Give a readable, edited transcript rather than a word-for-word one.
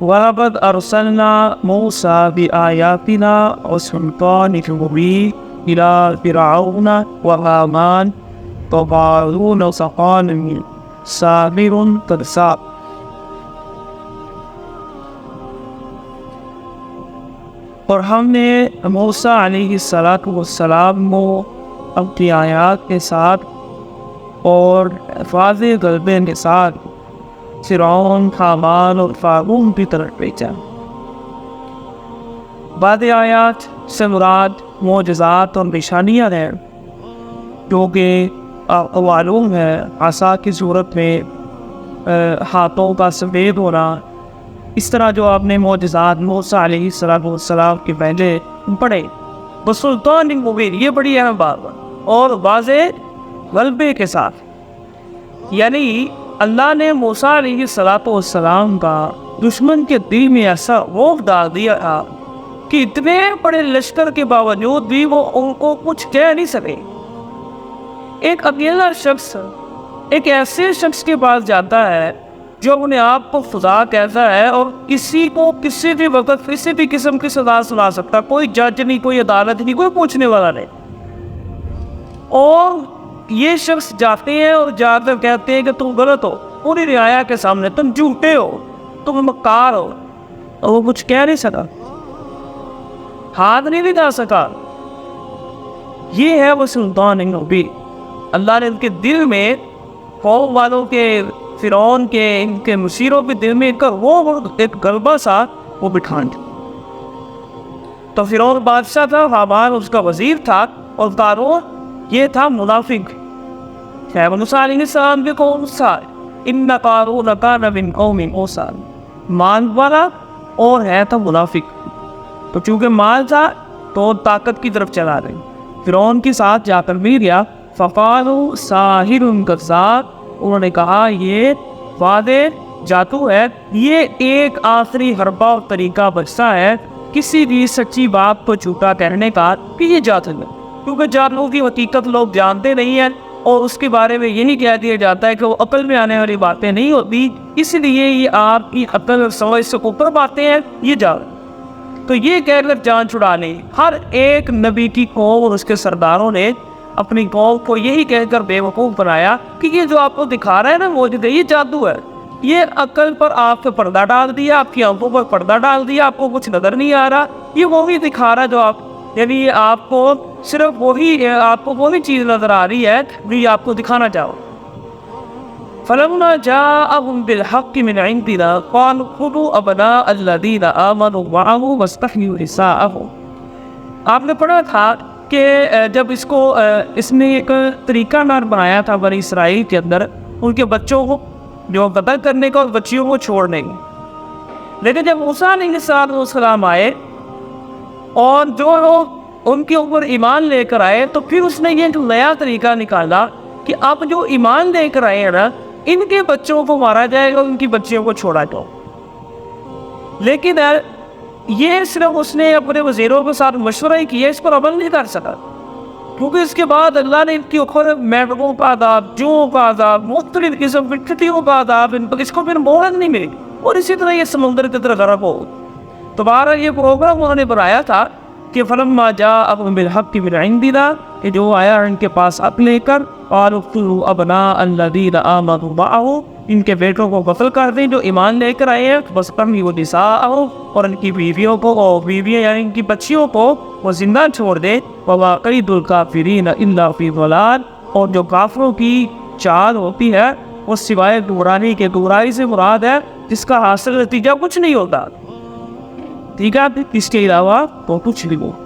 وَلَقَدْ أَرْسَلْنَا مُوسَىٰ بِآيَاتِنَا وَسُلْطَانٍ مُّبِينٍ إِلَىٰ فِرْعَوْنَ وَهَامَانَ وَقَارُونَ وَسَحَرَةٍ سَاحِرٌ كَذَّابٌ۔ اور ہم نے موسیٰ علیہ السلام کو اپنی آیات کے ساتھ اور واضح غلبے کے ساتھ فرعون، حامان اور قارون کی طرف بھیجا۔ بعض آیات سے مراد معجزات اور نشانیاں ہیں، جو کہ آپ کو معلوم ہے عصا کی صورت میں ہاتھوں کا سفید ہونا، اس طرح جو آپ نے معجزات موسیٰ علیہ السلام کے پہلے پڑھے۔ بسلطان مبین، یہ بڑی اہم بات ہے، اور واضح غلبے کے ساتھ، یعنی اللہ نے موسیٰ علیہ السلام کا دشمن کے دل میں ایسا خوف ڈال دیا تھا کہ اتنے بڑے لشکر کے باوجود بھی وہ ان کو کچھ کہہ نہیں سکے۔ ایک اکیلا شخص ایک ایسے شخص کے پاس جاتا ہے جو اپنے آپ کو خدا کہتا ہے، اور کسی کو کسی بھی وقت کسی بھی قسم کی سزا سنا سکتا، کوئی جج نہیں، کوئی عدالت نہیں، کوئی پوچھنے والا نہیں۔ اور یہ شخص جاتے ہیں اور جا کر کہتے ہیں کہ تم غلط ہو، پوری رعایا کے سامنے تم جھوٹے ہو، تم مکار ہو، اور وہ کچھ کہہ نہیں سکا، ہاتھ نہیں دکھا سکا۔ یہ ہے وہ سلطان مبین۔ اللہ نے ان کے دل میں، قوم والوں کے، فرعون کے، ان کے مشیروں کے دل میں وہ ایک غلبہ سا وہ بٹھا دیا۔ تو فرعون بادشاہ تھا، حامان اس کا وزیر تھا، اور قارون یہ تھا منافق۔ موسیٰ علیہ السلام کے قوم تھا، ان قارون کان من قوم موسیٰ، مال والا اور ہے تھا منافق۔ تو چونکہ مال تھا تو طاقت کی طرف چلا گئی، فرعون کے ساتھ جا کر مل گیا۔ فقالوا ساحر کذاب، انہوں نے کہا یہ واضح جادو ہے، یہ ایک آخری حربہ اور طریقہ بچتا ہے کسی بھی سچی بات کو جھوٹا کہنے کا کہ یہ جادو ہے، کیونکہ جادو کی حقیقت لوگ جانتے نہیں ہیں، اور اس کے بارے میں یہی کہہ دیا جاتا ہے کہ وہ عقل میں آنے والی باتیں نہیں ہوتی، اس لیے یہ آپ کی عقل اور سمجھ سے اوپر باتیں ہیں، یہ جادو۔ تو یہ کہہ کر جان چھڑا لی۔ ہر ایک نبی کی قوم اور اس کے سرداروں نے اپنی قوم کو یہی کہہ کر بے وقوف بنایا کہ یہ جو آپ کو دکھا رہا ہے نا موجود ہے، یہ جادو ہے، یہ عقل پر آپ پہ پردہ ڈال دیا، آپ کی آنکھوں پر پردہ ڈال دیا، آپ کو کچھ نظر نہیں آ رہا، یہ وہی دکھا رہا جو آپ، یعنی آپ کو صرف وہی چیز نظر آ رہی ہے جو آپ کو دکھانا چاہو۔ فَلَمَّا جَاءَهُم بِالْحَقِّ مِنْ عِنْدِنَا قَالُوا اقْتُلُوا أَبْنَاءَ الَّذِينَ آمَنُوا مَعَهُ وَاسْتَحْيُوا نِسَاءَهُم۔ آپ نے پڑھا تھا کہ جب اس نے ایک طریقہ کار بنایا تھا بنی اسرائیل کے اندر ان کے بچوں کو جو قتل کرنے کا اور بچیوں کو چھوڑنے کا، لیکن جب موسیٰ علیہ السلام آئے اور جو لوگ ان کے اوپر ایمان لے کر آئے، تو پھر اس نے یہ ایک نیا طریقہ نکالا کہ اب جو ایمان لے کر آئے ہیں نا، ان کے بچوں کو مارا جائے گا، ان کی بچیوں کو چھوڑا جاؤ۔ لیکن یہ صرف اس نے اپنے وزیروں کے ساتھ مشورہ ہی کیا، اس پر عمل نہیں کر سکا، کیونکہ اس کے بعد اللہ نے ان کے اوپر میڈوں کا عذاب، جوؤں کا عذاب، مختلف قسم کی ٹھٹیوں کا عذاب، اس کو پھر مہلت نہیں ملی، اور اسی طرح یہ سمندر کی طرح غرق ہو۔ دوبارہ یہ پروگرام انہوں نے بنایا تھا کہ فلما جاءهم بالحق من عندنا، کہ جو آیا ان کے پاس حق لے کر، قالوا اقتلوا ابناء الذين آمنوا معه، ان کے بیٹوں کو قتل کر دیں جو ایمان لے کر آئے ہیں، واستحيوا نساءهم، اور ان کی بیویوں کو، اور بیویاں یعنی ان کی بچیوں کو وہ زندہ چھوڑ دیں۔ وما كيد الكافرين الا في ضلال، اور جو کافروں کی چال ہوتی ہے وہ سوائے گمراہی کے، گمراہی سے مراد ہے جس کا حاصل نتیجہ کچھ نہیں ہوتا، ٹھیک ہے، اس کے علاوہ تو کچھ نہیں ہوتا۔